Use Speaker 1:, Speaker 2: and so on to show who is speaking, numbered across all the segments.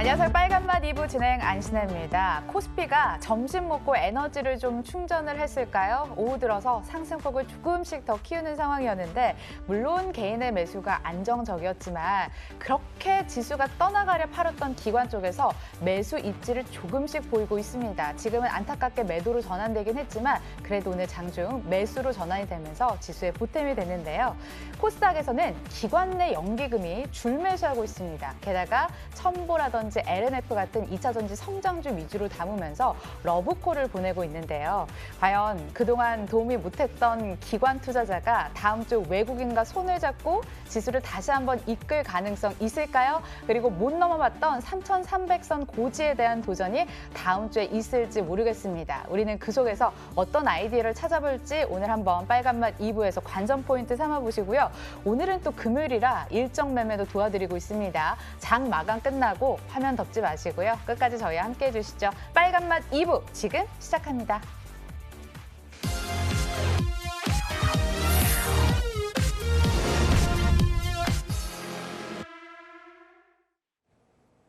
Speaker 1: 안녕하세요. 빨간맛 2부 진행 안신혜입니다. 코스피가 점심 먹고 에너지를 좀 충전을 했을까요? 오후 들어서 상승폭을 조금씩 더 키우는 상황이었는데 물론 개인의 매수가 안정적이었지만 그렇게 지수가 떠나가려 팔았던 기관 쪽에서 매수 입지를 조금씩 보이고 있습니다. 지금은 안타깝게 매도로 전환되긴 했지만 그래도 오늘 장중 매수로 전환이 되면서 지수에 보탬이 됐는데요. 코스닥에서는 기관 내 연기금이 줄매수하고 있습니다. 게다가 첨보라든지 LNF 같은 2차전지 성장주 위주로 담으면서 러브콜을 보내고 있는데요. 과연 그동안 도움이 못했던 기관 투자자가 다음 주 외국인과 손을 잡고 지수를 다시 한번 이끌 가능성 있을까요? 그리고 못 넘어봤던 3,300선 고지에 대한 도전이 다음 주에 있을지 모르겠습니다. 우리는 그 속에서 어떤 아이디어를 찾아볼지 오늘 한번 빨간맛 2부에서 관전 포인트 삼아보시고요. 오늘은 또 금요일이라 일정 매매도 도와드리고 있습니다. 장 마감 끝나고 화면 덮지 마시고요. 끝까지 저희와 함께 해주시죠. 빨간맛 2부 지금 시작합니다.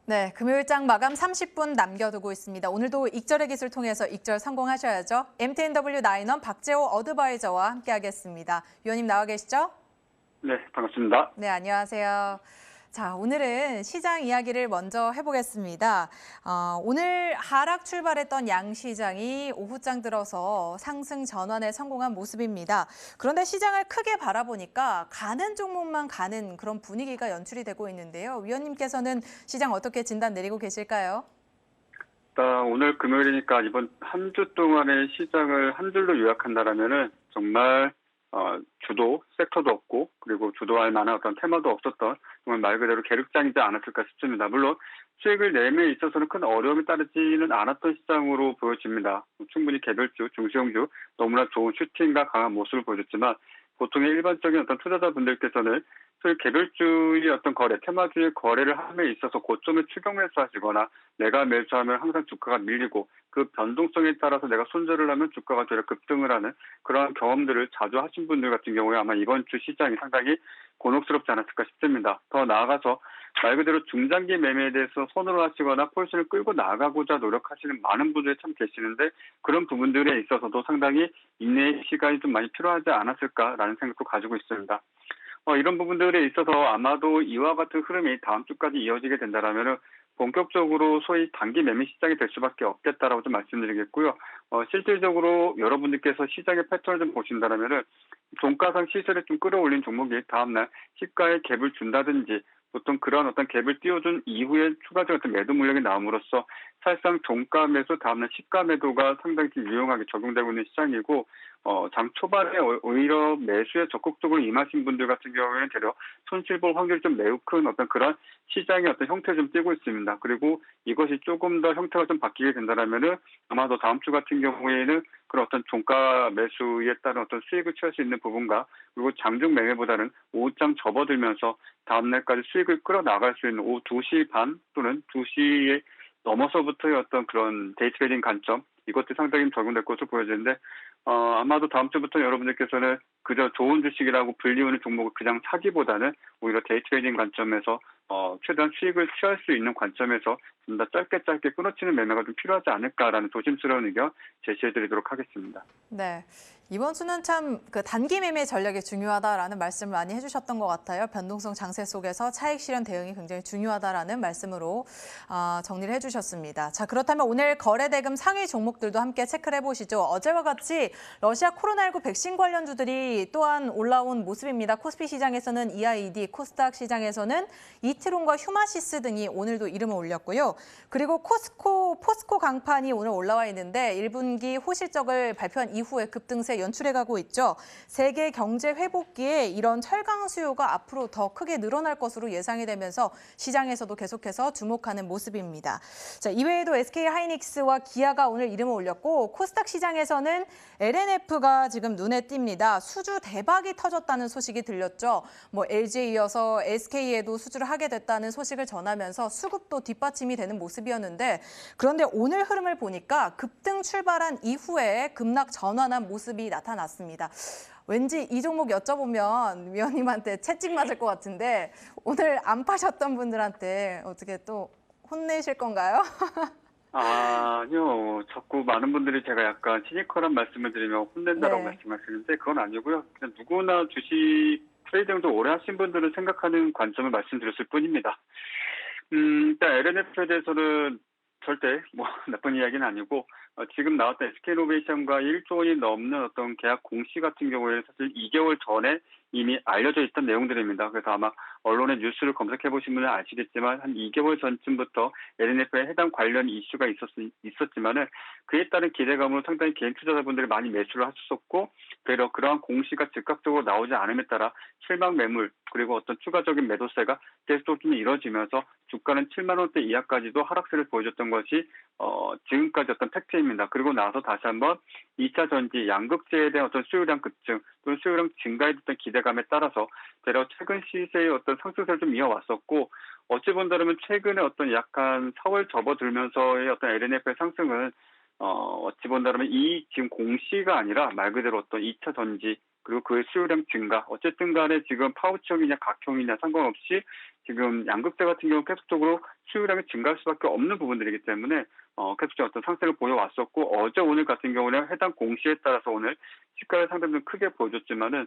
Speaker 1: 네, 금요일장 마감 30분 남겨두고 있습니다. 오늘도 익절의 기술 통해서 익절 성공하셔야죠. MTNW 나인원 박재호 어드바이저와 함께하겠습니다. 위원님 나와 계시죠?
Speaker 2: 네, 반갑습니다.
Speaker 1: 네, 안녕하세요. 자, 오늘은 시장 이야기를 먼저 해보겠습니다. 오늘 하락 출발했던 양시장이 오후장 들어서 상승 전환에 성공한 모습입니다. 그런데 시장을 크게 바라보니까 가는 종목만 가는 그런 분위기가 연출이 되고 있는데요. 위원님께서는 시장 어떻게 진단 내리고 계실까요?
Speaker 2: 오늘 금요일이니까 이번 한 주 동안의 시장을 한 줄로 요약한다라면은 정말 주도 섹터도 없고 그리고 주도할 만한 어떤 테마도 없었던 정말 말 그대로 계륵장이지 않았을까 싶습니다. 물론 수익을 내매에 있어서는 큰 어려움이 따르지는 않았던 시장으로 보여집니다. 충분히 개별주, 중소형주 너무나 좋은 슈팅과 강한 모습을 보여줬지만 보통의 일반적인 어떤 투자자분들께서는 소위 개별주의 어떤 거래, 테마주의 거래를 함에 있어서 고점에 추격 매수하시거나 내가 매수하면 항상 주가가 밀리고 그 변동성에 따라서 내가 손절을 하면 주가가 되려 급등을 하는 그러한 경험들을 자주 하신 분들 같은 경우에 아마 이번 주 시장이 상당히 곤혹스럽지 않았을까 싶습니다. 더 나아가서 말 그대로 중장기 매매에 대해서 선호를 하시거나 포지션을 끌고 나가고자 노력하시는 많은 분들이 참 계시는데 그런 부분들에 있어서도 상당히 인내의 시간이 좀 많이 필요하지 않았을까라는 생각도 가지고 있습니다. 이런 부분들에 있어서 아마도 이와 같은 흐름이 다음 주까지 이어지게 된다라면은 본격적으로 소위 단기 매매 시장이 될 수밖에 없겠다라고 좀 말씀드리겠고요. 실질적으로 여러분들께서 시장의 패턴을 좀 보신다면은 종가상 시세를 좀 끌어올린 종목이 다음날 시가에 갭을 준다든지 보통 그런 어떤 갭을 띄워준 이후에 추가적인 어떤 매도 물량이 나옴으로써 사실상 종가 매수 다음날 시가 매도가 상당히 유용하게 적용되고 있는 시장이고 장 초반에 오히려 매수에 적극적으로 임하신 분들 같은 경우에는 되려 손실 볼 확률이 좀 매우 큰 어떤 그런 시장의 어떤 형태를 좀 띠고 있습니다. 그리고 이것이 조금 더 형태가 좀 바뀌게 된다면은 아마도 다음 주 같은 경우에는 그런 어떤 종가 매수에 따른 어떤 수익을 취할 수 있는 부분과 그리고 장중 매매보다는 오후장 접어들면서 다음날까지 수익을 끌어나갈 수 있는 오후 2시 반 또는 2시에 넘어서부터의 어떤 그런 데이 트레이딩 관점 이것도 상당히 적용될 것으로 보여지는데 아마도 다음 주부터 여러분들께서는 그저 좋은 주식이라고 불리우는 종목을 그냥 사기보다는 오히려 데이 트레이딩 관점에서 최대한 수익을 취할 수 있는 관점에서 좀 더 짧게 끊어치는 매매가 좀 필요하지 않을까라는 조심스러운 의견 제시해드리도록 하겠습니다.
Speaker 1: 네. 이번 주는 참 그 단기 매매 전략이 중요하다라는 말씀을 많이 해주셨던 것 같아요. 변동성 장세 속에서 차익 실현 대응이 굉장히 중요하다라는 말씀으로 정리를 해주셨습니다. 자, 그렇다면 오늘 거래 대금 상위 종목들도 함께 체크를 해보시죠. 어제와 같이 러시아 코로나19 백신 관련주들이 또한 올라온 모습입니다. 코스피 시장에서는 EID, 코스닥 시장에서는 이트론과 휴마시스 등이 오늘도 이름을 올렸고요. 그리고 포스코 강판이 오늘 올라와 있는데 1분기 호실적을 발표한 이후에 급등세 연출해가고 있죠. 세계 경제 회복기에 이런 철강 수요가 앞으로 더 크게 늘어날 것으로 예상이 되면서 시장에서도 계속해서 주목하는 모습입니다. 자, 이외에도 SK하이닉스와 기아가 오늘 이름을 올렸고 코스닥 시장에서는 LNF가 지금 눈에 띕니다. 수주 대박이 터졌다는 소식이 들렸죠. LG에 이어서 SK에도 수주를 하게 됐다는 소식을 전하면서 수급도 뒷받침이 되는 모습이었는데 그런데 오늘 흐름을 보니까 급등 출발한 이후에 급락 전환한 모습이 나타났습니다. 왠지 이 종목 여쭤보면 위원님한테 채찍 맞을 것 같은데 오늘 안 파셨던 분들한테 어떻게 또
Speaker 3: 혼내실 건가요?
Speaker 2: 아니요. 자꾸 많은 분들이 제가 약간 시니컬한 말씀을 드리면 혼낸다라고
Speaker 3: 네.
Speaker 2: 말씀하시는데 그건 아니고요. 그냥 누구나 주식 트레이딩도 오래 하신 분들은 생각하는 관점을 말씀드렸을 뿐입니다. 일단 LNF에 대해서는 절대 뭐 나쁜 이야기는 아니고 지금 나왔던 SK이노베이션과 1조 원이 넘는 어떤 계약 공시 같은 경우에는 사실 2개월 전에 이미 알려져 있던 내용들입니다. 그래서 아마 언론의 뉴스를 검색해 보신 분은 아시겠지만 한 2개월 전쯤부터 LNF에 해당 관련 이슈가 있었지만은 그에 따른 기대감으로 상당히 개인 투자자분들이 많이 매수를 하셨었고 되려 그러한 공시가 즉각적으로 나오지 않음에 따라 실망 매물 그리고 어떤 추가적인 매도세가 계속 좀 이뤄지면서 주가는 7만 원대 이하까지도 하락세를 보여줬던 것이 지금까지 어떤 팩트입니다. 그리고 나서 다시 한번 2차 전지 양극재에 대한 어떤 수요량 급증 또는 수요량 증가에 대한 기대감에 따라서 대략 최근 시세의 어떤 상승세를 좀 이어왔었고 어찌 본다면 최근에 어떤 약간 4월 접어들면서의 어떤 LNF의 상승은 어찌 본다면 이 지금 공시가 아니라 말 그대로 어떤 2차 전지 그리고 그의 수요량 증가 어쨌든 간에 지금 파우치형이냐 각형이냐 상관없이 지금 양극재 같은 경우 계속적으로 수요량이 증가할 수밖에 없는 부분들이기 때문에 계속적인 어떤 상승을 보여왔었고 어제 오늘 같은 경우는 해당 공시에 따라서 오늘 시가를 상당히 좀 크게 보여줬지만은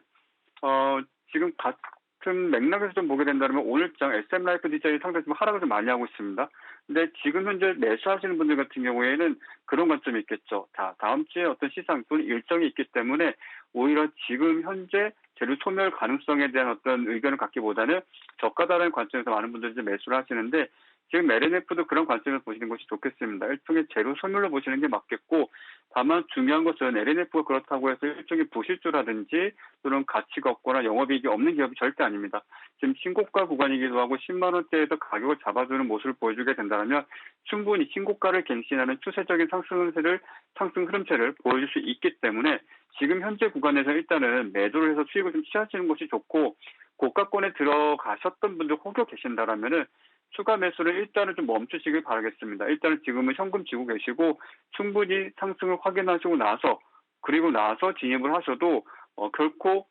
Speaker 2: 지금 같은 맥락에서 좀 보게 된다면 오늘장 SM라이프 디자인이 상당히 좀 하락을 좀 많이 하고 있습니다. 근데 지금 현재 매수하시는 분들 같은 경우에는 그런 관점이 있겠죠. 다음 주에 어떤 시장 또는 일정이 있기 때문에 오히려 지금 현재 재료 소멸 가능성에 대한 어떤 의견을 갖기보다는 저가다라는 관점에서 많은 분들이 이제 매수를 하시는데 지금 LNF도 그런 관점에서 보시는 것이 좋겠습니다. 일종의 재료 소멸로 보시는 게 맞겠고 다만 중요한 것은 LNF가 그렇다고 해서 일종의 부실주라든지 또는 가치가 없거나 영업이익이 없는 기업이 절대 아닙니다. 지금 신고가 구간이기도 하고 10만 원대에서 가격을 잡아주는 모습을 보여주게 된다면 충분히 신고가를 갱신하는 추세적인 상승 흐름체를 보여줄 수 있기 때문에 지금 현재 구간에서 일단은 매도를 해서 수익을 좀 취하시는 것이 좋고 고가권에 들어가셨던 분들 혹여 계신다라면은 추가 매수를 일단은 좀 멈추시길 바라겠습니다. 일단은 지금은 현금 쥐고 계시고 충분히 상승을 확인하시고 나서 그리고 나서 진입을 하셔도 결코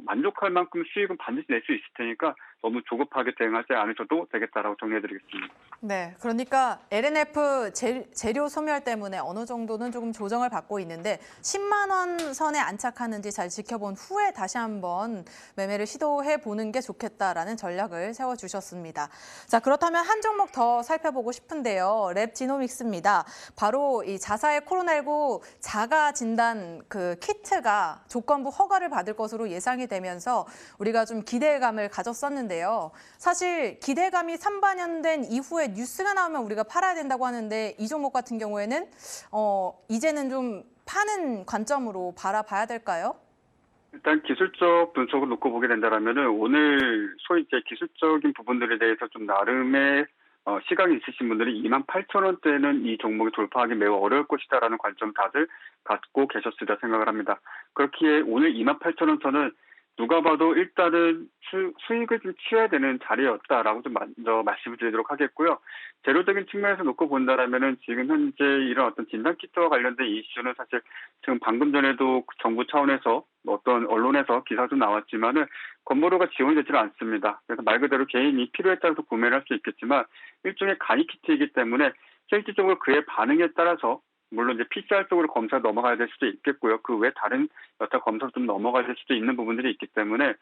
Speaker 2: 만족할 만큼 수익은 반드시 낼 수 있을 테니까 너무 조급하게 대응하지 않으셔도 되겠다라고 정리해드리겠습니다.
Speaker 3: 네, 그러니까 LNF 재료 소멸 때문에 어느 정도는 조금 조정을 받고 있는데 10만 원 선에 안착하는지 잘 지켜본 후에 다시 한번 매매를 시도해 보는 게 좋겠다라는 전략을 세워주셨습니다. 자, 그렇다면 한 종목 더 살펴보고 싶은데요. 랩지노믹스입니다. 바로 이 자사의 코로나19 자가 진단 그 키트가 조건부 허가를 받을 것으로 예상이 되면서 우리가 좀 기대감을 가졌었는데요. 사실 기대감이 산반연된 이후에 뉴스가 나오면 우리가 팔아야 된다고 하는데 이 종목 같은 경우에는 이제는 좀 파는 관점으로 바라봐야 될까요?
Speaker 2: 일단 기술적 분석을 놓고 보게 된다면은 오늘 소위 이제 기술적인 부분들에 대해서 좀 나름의 시각이 있으신 분들이 28,000원대는 이 종목이 돌파하기 매우 어려울 것이다라는 관점 다들 갖고 계셨으리라 생각을 합니다. 그렇기에 오늘 28,000원 선은 누가 봐도 일단은 수익을 좀 취해야 되는 자리였다라고 좀 먼저 말씀을 드리도록 하겠고요. 재료적인 측면에서 놓고 본다라면은 지금 현재 이런 어떤 진단키트와 관련된 이슈는 사실 지금 방금 전에도 정부 차원에서 어떤 언론에서 기사도 나왔지만은 건보료가 지원되지는 않습니다. 그래서 말 그대로 개인이 필요에 따라서 구매를 할 수 있겠지만 일종의 간이키트이기 때문에 실질적으로 그의 반응에 따라서 물론 이제 PCR 쪽으로 검사 넘어가야 될 수도 있겠고요. 그 외 다른 여타 검사로 좀 넘어가야 될 수도 있는 부분들이 있기 때문에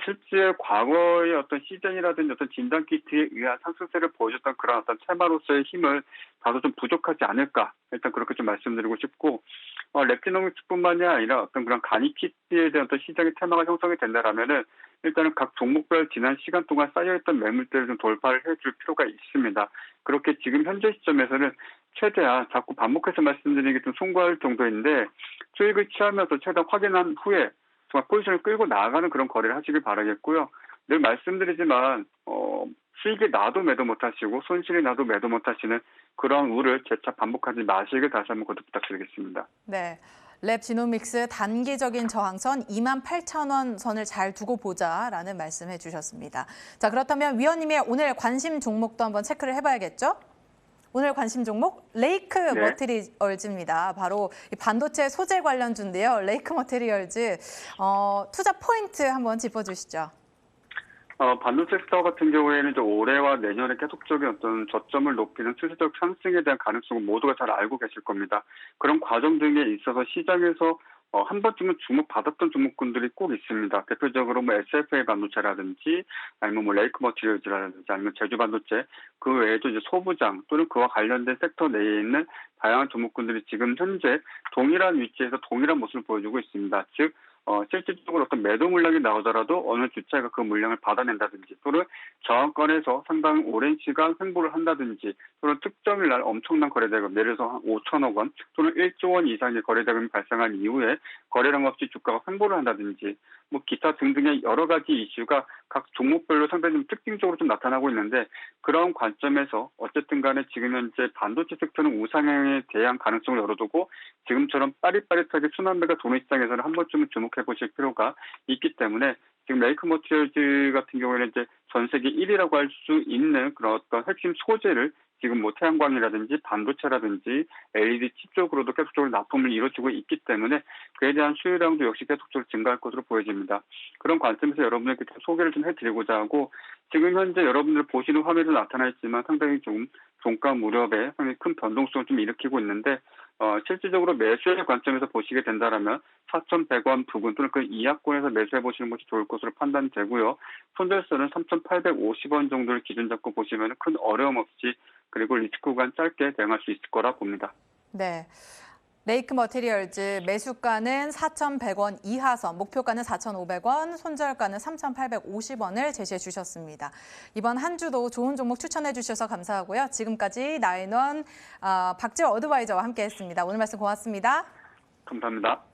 Speaker 2: 실제 과거의 어떤 시즌이라든지 어떤 진단키트에 의한 상승세를 보여줬던 그런 어떤 테마로서의 힘을 다소 좀 부족하지 않을까 일단 그렇게 좀 말씀드리고 싶고 랩지노믹스뿐만이 아니라 어떤 그런 간이키트에 대한 어떤 시장의 테마가 형성이 된다라면은 일단은 각 종목별 지난 시간 동안 쌓여있던 매물대를 좀 돌파를 해줄 필요가 있습니다. 그렇게 지금 현재 시점에서는 최대한 자꾸 반복해서 말씀드리는 게 좀 송구할 정도인데 수익을 취하면서 최대한 확인한 후에 정말 포지션을 끌고 나아가는 그런 거래를 하시길 바라겠고요. 늘 말씀드리지만 수익이 나도 매도 못하시고 손실이 나도 매도 못하시는 그런 우를 재차 반복하지 마시길 다시 한번 거듭 부탁드리겠습니다.
Speaker 3: 네. 랩지노믹스 단기적인 저항선 28,000원 선을 잘 두고 보자라는 말씀해 주셨습니다. 자, 그렇다면 위원님의 오늘 관심 종목도 한번 체크를 해봐야겠죠? 오늘 관심 종목 레이크
Speaker 2: 네.
Speaker 3: 머티리얼즈입니다. 바로 이 반도체 소재 관련주인데요. 레이크 머티리얼즈 투자 포인트 한번 짚어주시죠.
Speaker 2: 반도체 섹터 같은 경우에는 이제 올해와 내년에 계속적인 어떤 저점을 높이는 추세적 상승에 대한 가능성은 모두가 잘 알고 계실 겁니다. 그런 과정 등에 있어서 시장에서 한 번쯤은 주목받았던 종목군들이 꼭 있습니다. 대표적으로 뭐 SFA 반도체라든지 아니면 뭐 레이크 머티리얼즈라든지 아니면 제주 반도체 그 외에도 이제 소부장 또는 그와 관련된 섹터 내에 있는 다양한 종목군들이 지금 현재 동일한 위치에서 동일한 모습을 보여주고 있습니다. 즉 실질적으로 어떤 매도 물량이 나오더라도 어느 주체가 그 물량을 받아낸다든지 또는 저항권에서 상당히 오랜 시간 횡보를 한다든지 또는 특정일 날 엄청난 거래대금, 예를 들어서 한 5천억 원 또는 1조 원 이상의 거래대금이 발생한 이후에 거래량 없이 주가가 횡보를 한다든지 뭐 기타 등등의 여러 가지 이슈가 각 종목별로 상당히 좀 특징적으로 좀 나타나고 있는데 그런 관점에서 어쨌든 간에 지금 현재 반도체 섹터는 우상향에 대한 가능성을 열어두고 지금처럼 빠릿빠릿하게 순환매가 도는 시장에서는 한 번쯤은 주목해 보실 필요가 있기 때문에 지금 레이크 머티리얼즈 같은 경우에는 이제 전 세계 1위라고 할 수 있는 그런 어떤 핵심 소재를 지금 뭐 태양광이라든지 반도체라든지 LED 칩 쪽으로도 계속적으로 납품을 이뤄주고 있기 때문에 그에 대한 수요량도 역시 계속적으로 증가할 것으로 보여집니다. 그런 관점에서 여러분에게 좀 소개를 좀 해드리고자 하고 지금 현재 여러분들 보시는 화면에도 나타나 있지만 상당히 좀 종가 무렵에 상당히 큰 변동성을 좀 일으키고 있는데 실질적으로 매수의 관점에서 보시게 된다라면 4,100원 부근 또는 그 이하권에서 매수해 보시는 것이 좋을 것으로 판단되고요. 손절선은 3,850원 정도를 기준 잡고 보시면 큰 어려움 없이 그리고 리스크 구간 짧게 대응할 수 있을 거라 봅니다.
Speaker 3: 네. 레이크 머티리얼즈 매수가는 4,100원 이하선, 목표가는 4,500원, 손절가는 3,850원을 제시해 주셨습니다. 이번 한 주도 좋은 종목 추천해 주셔서 감사하고요. 지금까지 나인원 박지호 어드바이저와 함께했습니다. 오늘 말씀 고맙습니다.
Speaker 2: 감사합니다.